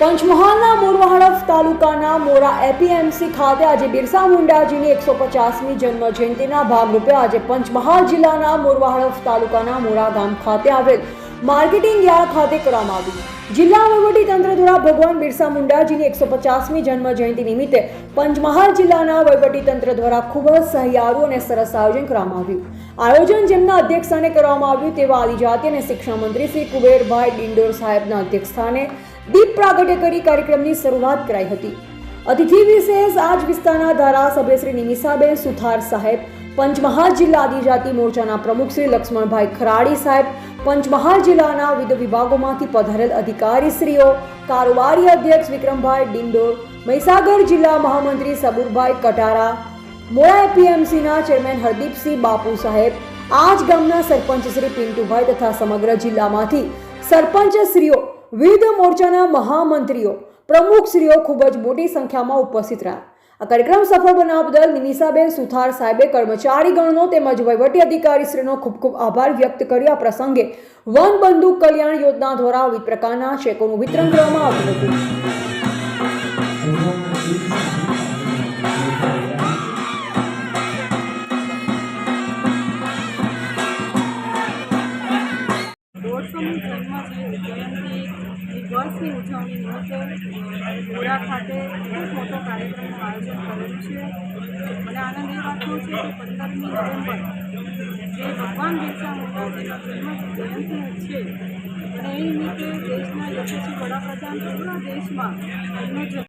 પંચમહાલના મોરવાહડફ તાલુકાના મોરા એપીએમસી ખાતે આજે બિરસા મુંડાજીની 150મી જન્મ જયંતિના ભાગરૂપે આજે પંચમહાલ જિલ્લાના મોરવાહડફ તાલુકાના મોરા ગામ ખાતે આવેલ માર્કેટિંગ યાર્ડ ખાતે કરવામાં આવ્યું. જિલ્લા વહીવટીતંત્ર દ્વારા ભગવાન બિરસા મુંડાજીની 150મી જન્મ જયંતિ નિમિત્તે પંચમહાલ જિલ્લાના વહીવટીતંત્ર દ્વારા ખૂબ જ સહિયારું અને સરસ આયોજન કરવામાં આવ્યું. આયોજન જેમના અધ્યક્ષસ્થાને કરવામાં આવ્યું તેવા આદિજાતિ અને શિક્ષણ મંત્રી શ્રી કુબેરભાઈ ડિંડોર સાહેબના અધ્યક્ષસ્થાને દીપ પ્રાગટ્ય કરી કાર્યક્રમની શરૂઆત કરાઈ હતી. અતિથિ વિશેષ આજ વિસ્તારના ધારાસભ્ય શ્રી નિમિષાબેન સુથાર સાહેબ, પંચમહાલ જિલ્લા આદિજાતિ મોરચાના પ્રમુખ શ્રી લક્ષ્મણભાઈ ખરાડી સાહેબ, પંચમહાલ જિલ્લાના વિવિધ વિભાગોમાંથી પધારેલ અધિકારીશ્રીઓ, કારોબારી અધ્યક્ષ વિક્રમભાઈ ડિંડોર, મહીસાગર જિલ્લા મહામંત્રી સબુરભાઈ કટારા, મોરા એપીએમસીના ચેરમેન હરદીપસિંહ બાપુ સાહેબ, આજ ગામના સરપંચ શ્રી પિન્ટુભાઈ તથા સમગ્ર જિલ્લામાંથી સરપંચશ્રીઓ, વિવિધ મોરચાના મહામંત્રીઓ, પ્રમુખશ્રીઓ ખૂબ જ મોટી સંખ્યામાં ઉપસ્થિત રહ્યા. આ કાર્યક્રમ સફળ બનાવવા બદલ નિમિષાબેન સુથાર સાહેબે કર્મચારીગણનો તેમજ વહીવટી અધિકારીશ્રીનો ખૂબ ખૂબ આભાર વ્યક્ત કર્યો. આ પ્રસંગે વન બંધુ કલ્યાણ યોજના દ્વારા વિવિધ પ્રકારના ચેકોનું વિતરણ કરવામાં આવ્યું હતું. વર્ષની ઉજવણી નિમિત્તે મોરા ખાતે ખૂબ મોટો કાર્યક્રમનું આયોજન કરેલું છે. મને આનંદ એ વાતનો છે કે 15મી નવેમ્બર જે ભગવાન બિરસા મુંડાજીનો જન્મ જયંતિ છે અને એ નિમિત્તે દેશના યશસ્વી વડાપ્રધાન પૂરા દેશમાં એમનો